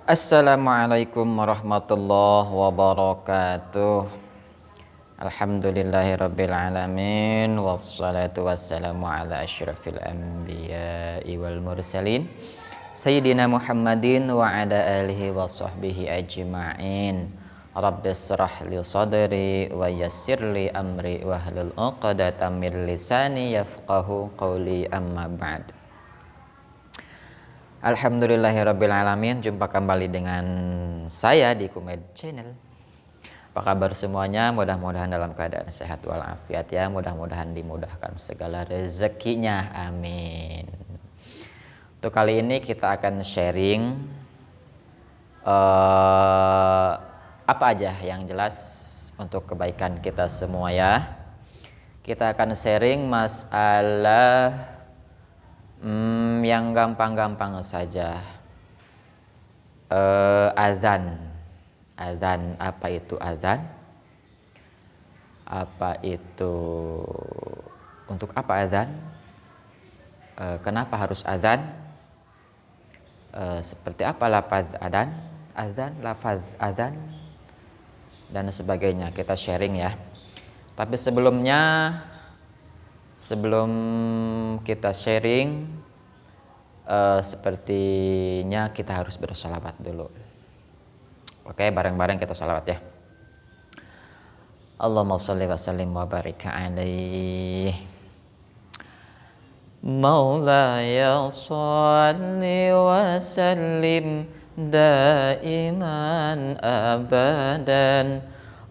Assalamualaikum warahmatullahi wabarakatuh. Alhamdulillahirabbil alamin wassalatu wassalamu ala asyrafil anbiya'i wal mursalin sayyidina Muhammadin wa ala alihi wa sahbihi ajma'in. Rabbishrah li sadri wa yassir li amri wahlul 'uqdatam min lisani yafqahu qawli, amma ba'd. Alhamdulillahirrabbilalamin. Jumpa kembali dengan saya di Kumed Channel. Apa kabar semuanya? Mudah-mudahan dalam keadaan sehat walafiat ya. Mudah-mudahan dimudahkan segala rezekinya, amin. Untuk kali ini kita akan sharing apa aja yang jelas untuk kebaikan kita semua ya. Kita akan sharing masalah yang gampang-gampang saja. Azan. Apa itu azan? Apa itu, untuk apa azan? Kenapa harus azan? Seperti apa lafaz lafaz azan dan sebagainya. Kita sharing ya. Tapi sebelum kita sharing, sepertinya kita harus bersolawat dulu. Oke, bareng-bareng kita solawat ya. Allahumma sholli wa sallim wa barik alaihi. Maulaya sholli wa sallim daiman abadan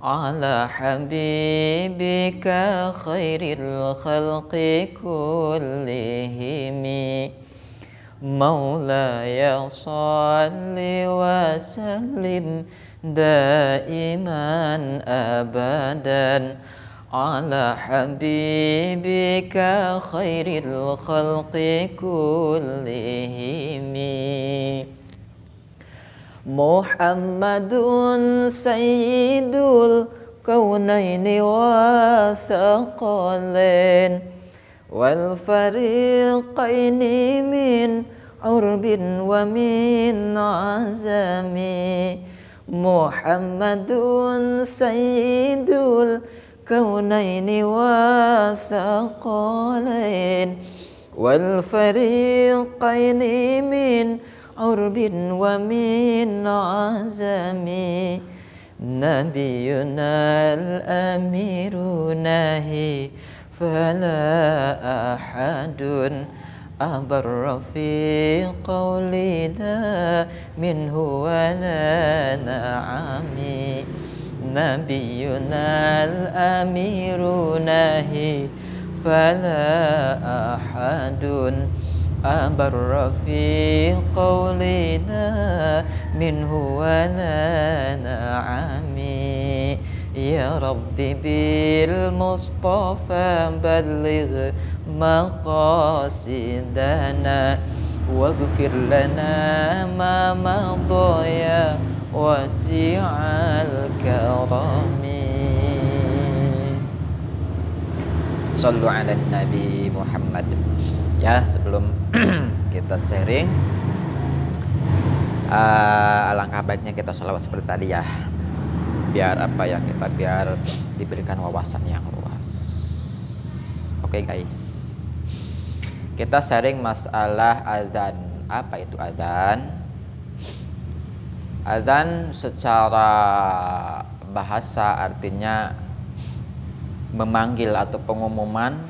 ala habibika khairil khalqi kullihimi. Maulaya sholli wa sallim daiman abadan ala habibika khairil khalqi kullihimi. Muhammadun sayyidul kaunaini wa thaqalain wal fariqaini min urbin wa min azami. Muhammadun sayyidul kaunaini wa thaqalain wal fariqaini min urbin wa min azami. Nabiyuna al-amiru nahi fala ahadun abarra fi qawlina minhu wa la na'ami. Nabiyuna al-amiru nahi fala ahadun abarra fi qawlina minhu wa la na'ami. Ya Rabbi bil Mustafa balligh maqasidana waghfir lana ma madaya wasi'al karami. Sallu ala Nabi Muhammad. Ya, sebelum kita sharing, alangkah baiknya kita sholawat seperti tadi ya. Biar biar diberikan wawasan yang luas. Oke guys, kita sharing masalah azan. Apa itu azan? Azan secara bahasa artinya memanggil atau pengumuman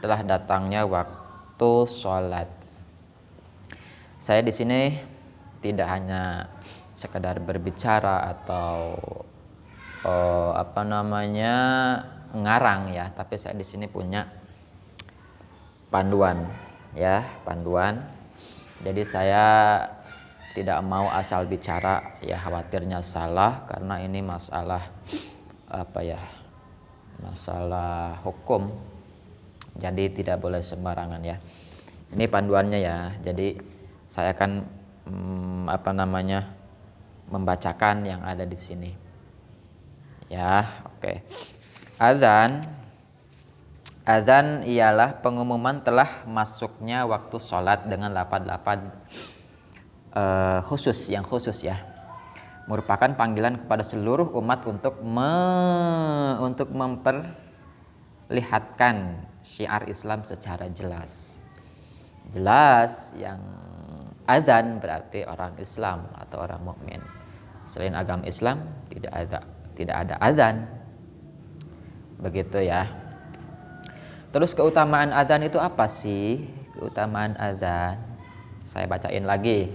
telah datangnya waktu sholat. Saya di sini tidak hanya sekedar berbicara atau ngarang ya, tapi saya di sini punya panduan ya, panduan. Jadi saya tidak mau asal bicara ya, khawatirnya salah karena ini masalah masalah hukum. Jadi tidak boleh sembarangan ya. Ini panduannya ya. Jadi saya akan membacakan yang ada di sini. Ya, oke. Azan ialah pengumuman telah masuknya waktu sholat dengan lafaz-lafaz khusus, yang khusus ya, merupakan panggilan kepada seluruh umat untuk memperlihatkan syiar Islam secara jelas. Jelas yang adzan berarti orang Islam atau orang mukmin. Selain agama Islam tidak ada adzan. Begitu ya. Terus keutamaan adzan itu apa sih? Keutamaan adzan. Saya bacain lagi.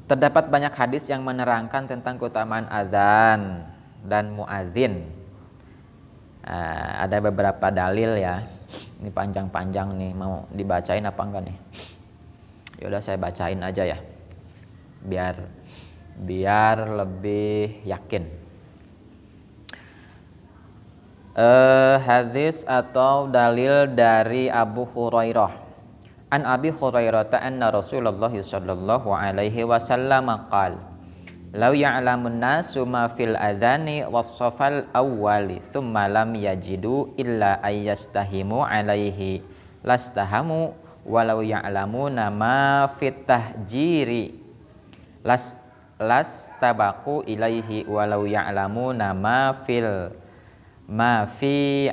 Terdapat banyak hadis yang menerangkan tentang keutamaan adzan dan muadzin. Ada beberapa dalil ya. Ini panjang-panjang nih, mau dibacain apa enggak nih? Yaudah saya bacain aja ya. Biar lebih yakin. Hadis atau dalil dari Abu Hurairah. An Abi Hurairah anna Rasulullah sallallahu alaihi wasallam qala law ya'lamun nasu ma fil adhani was-safal awwali thumma lam yajidu illa ayyastahimu alaihi lastahamu walau ya'lamuna ma fit tahjiri tabaqu ilaihi walau ya'lamuna ma fi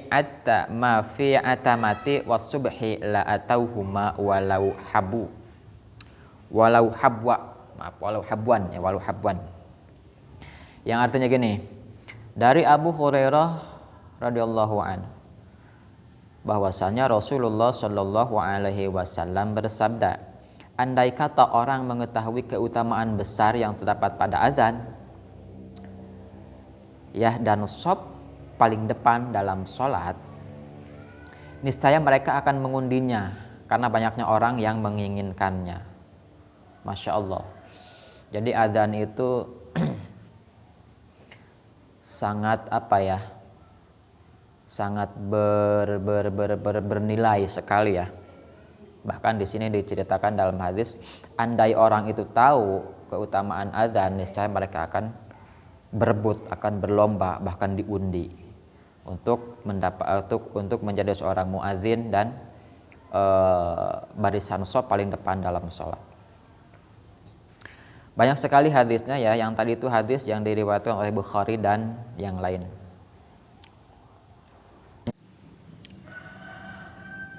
atamati wasubhi la atauhuma walau habwan. Yang artinya gini, dari Abu Hurairah radhiyallahu anhu bahwasanya Rasulullah Shallallahu alaihi wasallam bersabda, andai kata orang mengetahui keutamaan besar yang terdapat pada azan ya dan shaf paling depan dalam sholat, niscaya mereka akan mengundinya karena banyaknya orang yang menginginkannya. Masya Allah. Jadi adzan itu sangat sangat bernilai sekali ya. Bahkan di sini diceritakan dalam hadis, andai orang itu tahu keutamaan adzan, niscaya mereka akan berebut, akan berlomba, bahkan diundi untuk menjadi seorang muadzin dan barisan shaf paling depan dalam sholat. Banyak sekali hadisnya ya, yang tadi itu hadis yang diriwayatkan oleh Bukhari dan yang lain.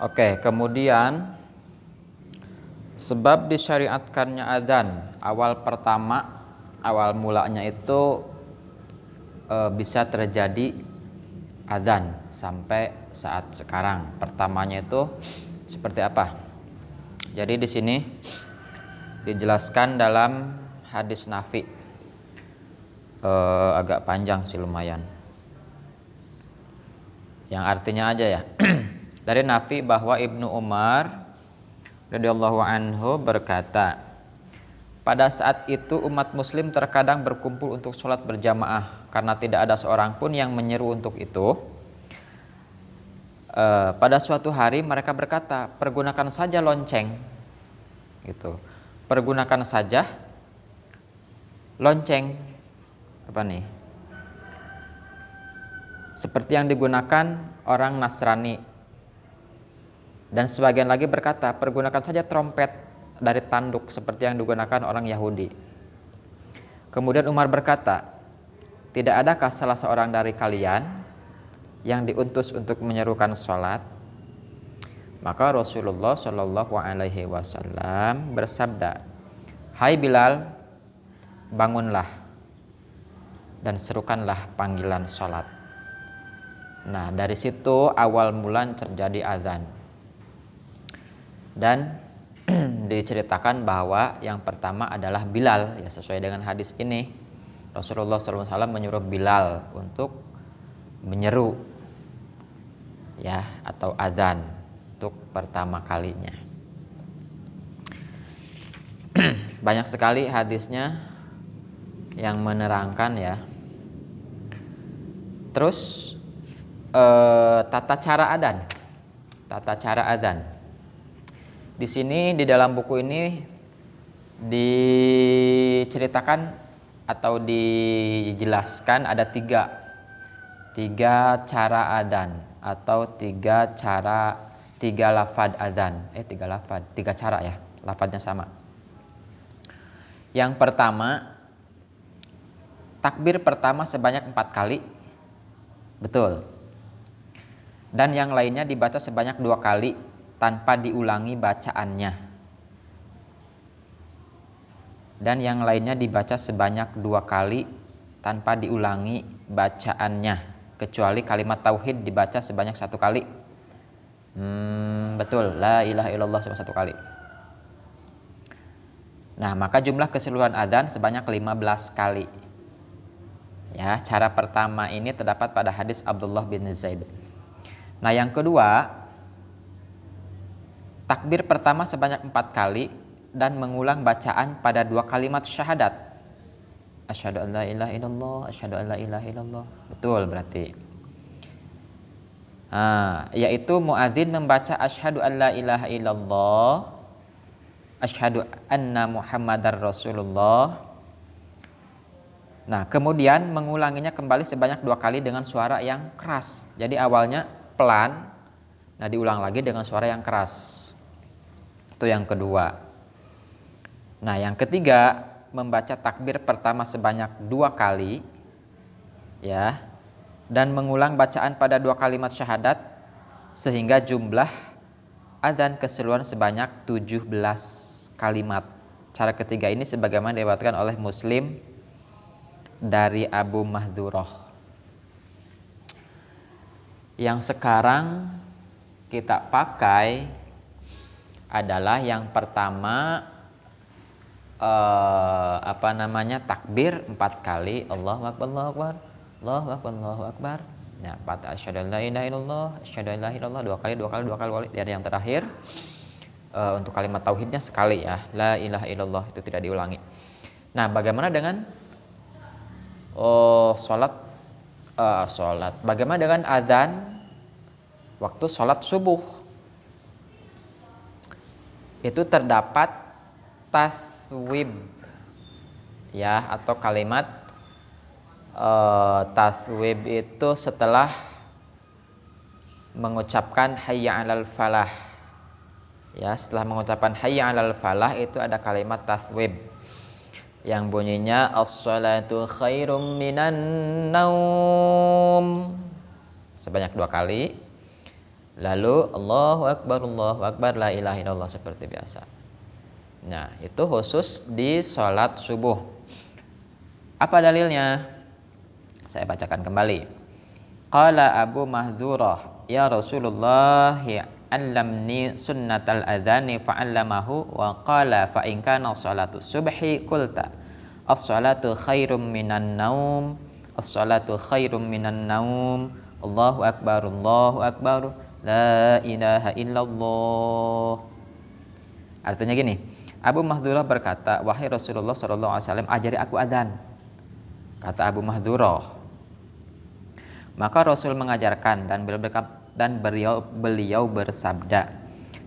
Oke, kemudian sebab disyariatkannya adzan, awal mulanya itu bisa terjadi adzan sampai saat sekarang. Pertamanya itu seperti apa? Jadi di sini dijelaskan dalam hadis Nafi, agak panjang sih lumayan. Yang artinya aja ya. Dari Nafi bahwa Ibnu Umar radhiyallahu anhu berkata, pada saat itu umat muslim terkadang berkumpul untuk sholat berjamaah karena tidak ada seorang pun yang menyeru untuk itu. Pada suatu hari mereka berkata, pergunakan saja lonceng, gitu. Pergunakan saja lonceng, apa nih? Seperti yang digunakan orang Nasrani. Dan sebagian lagi berkata, pergunakan saja trompet dari tanduk seperti yang digunakan orang Yahudi. Kemudian Umar berkata, tidak adakah salah seorang dari kalian yang diutus untuk menyerukan sholat? Maka Rasulullah Shallallahu alaihi wasallam bersabda, hai Bilal, bangunlah dan serukanlah panggilan sholat. Nah, dari situ awal mula terjadi azan. Dan diceritakan bahwa yang pertama adalah Bilal, ya sesuai dengan hadis ini. Rasulullah SAW menyuruh Bilal untuk menyeru ya atau azan untuk pertama kalinya. Banyak sekali hadisnya yang menerangkan ya. Terus tata cara adzan. Di sini di dalam buku ini diceritakan atau dijelaskan ada tiga cara adzan atau tiga cara, tiga lafadz adzan. Tiga cara ya, lafadznya sama. Yang pertama, takbir pertama sebanyak 4 kali. Betul. Dan yang lainnya dibaca sebanyak 2 kali tanpa diulangi bacaannya. Dan yang lainnya dibaca sebanyak 2 kali tanpa diulangi bacaannya, kecuali kalimat tauhid dibaca sebanyak 1 kali. Betul, la ilaha illallah cuma 1 kali. Nah, maka jumlah keseluruhan adzan sebanyak 15 kali. Ya, cara pertama ini terdapat pada hadis Abdullah bin Zaid. Nah, yang kedua, takbir pertama sebanyak 4 kali dan mengulang bacaan pada 2 kalimat syahadat. Asyhadu an la ilaha illallah, asyhadu an la ilaha illallah. Betul berarti. Yaitu muadzin membaca asyhadu an la ilaha illallah, asyhadu anna Muhammadar Rasulullah. Nah, kemudian mengulanginya kembali sebanyak 2 kali dengan suara yang keras. Jadi awalnya pelan, nah diulang lagi dengan suara yang keras. Itu yang kedua. Nah, yang ketiga, membaca takbir pertama sebanyak 2 kali, ya, dan mengulang bacaan pada 2 kalimat syahadat sehingga jumlah azan keseluruhan sebanyak 17 kalimat. Cara ketiga ini sebagaimana diriwayatkan oleh Muslim dari Abu Mahdurah. Yang sekarang kita pakai adalah yang pertama, takbir 4 kali, Allahu Akbar, Allahu Akbar, Allahu Akbar, Allahu Akbar. Nah, 4 asyhadu an la ilaha illallah, asyhadu an la ilaha illallah 2 kali, 2 kali, 2 kali. Dan yang terakhir untuk kalimat tauhidnya sekali ya, la ilaha illallah, itu tidak diulangi. Nah, bagaimana dengan sholat? Bagaimana dengan azan waktu sholat subuh? Itu terdapat taswib, ya, atau kalimat taswib itu setelah mengucapkan hayya 'alal falah. Ya, setelah mengucapkan hayya 'alal falah itu ada kalimat taswib yang bunyinya as-salatu khairum minan naum sebanyak 2 kali. Lalu Allahu Akbar, la ilaha illallah seperti biasa. Nah, itu khusus di sholat subuh. Apa dalilnya? Saya bacakan kembali. Qala Abu Mahdzurah, ya Rasulullah, allamni sunnatal adzani fa'allamahu wa qala fa in kana sholatu subhi qulta as-salatu khairum minan naum, as-salatu khairum minan naum, Allahu Akbar, la ilaha illallah. Artinya gini, Abu Mahdzurah berkata, wahai Rasulullah SAW, ajari aku adzan. Kata Abu Mahdzurah. Maka Rasul mengajarkan dan beliau bersabda,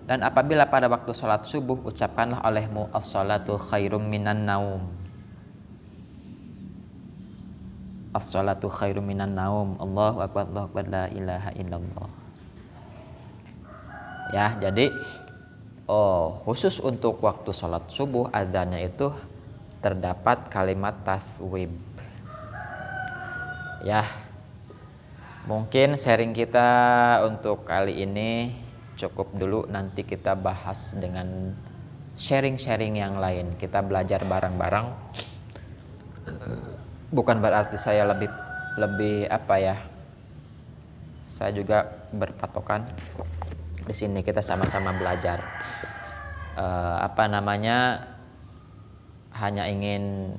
dan apabila pada waktu sholat subuh ucapkanlah olehmu as-salatu khairum minan naum, as-salatu khairum minan naum, Allahu Akbar, la ilaha illallah. Ya, jadi khusus untuk waktu sholat subuh adzannya itu terdapat kalimat taswib. Ya, mungkin sharing kita untuk kali ini cukup dulu. Nanti kita bahas dengan sharing-sharing yang lain. Kita belajar bareng-bareng. Bukan berarti saya lebih apa ya. Saya juga berpatokan di sini kita sama-sama belajar. Hanya ingin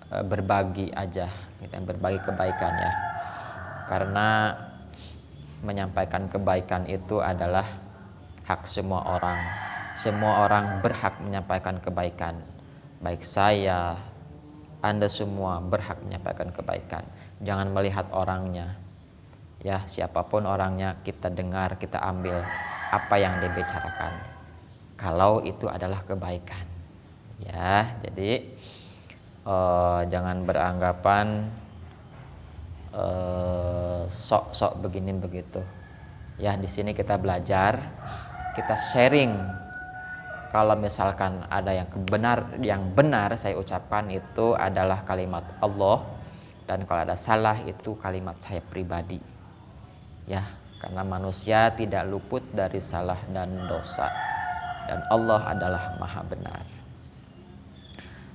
berbagi aja, kita berbagi kebaikan ya. Karena menyampaikan kebaikan itu adalah hak semua orang. Semua orang berhak menyampaikan kebaikan. Baik saya, Anda semua berhak menyampaikan kebaikan. Jangan melihat orangnya. Ya, siapapun orangnya, kita dengar, kita ambil apa yang dibicarakan. Kalau itu adalah kebaikan. Ya, jadi jangan beranggapan sok-sok begini begitu. Ya, di sini kita belajar, kita sharing kalau misalkan ada yang benar saya ucapkan itu adalah kalimat Allah, dan kalau ada salah itu kalimat saya pribadi. Ya, karena manusia tidak luput dari salah dan dosa, dan Allah adalah Maha benar.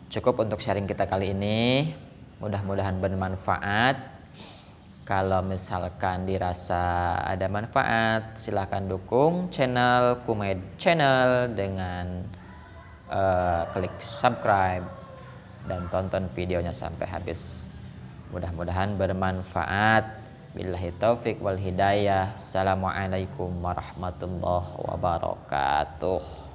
Cukup untuk sharing kita kali ini, mudah-mudahan bermanfaat. Kalau misalkan dirasa ada manfaat, silahkan dukung channel Kumed Channel dengan klik subscribe dan tonton videonya sampai habis. Mudah-mudahan bermanfaat. Billahi taufik wal hidayah. Assalamualaikum warahmatullahi wabarakatuh.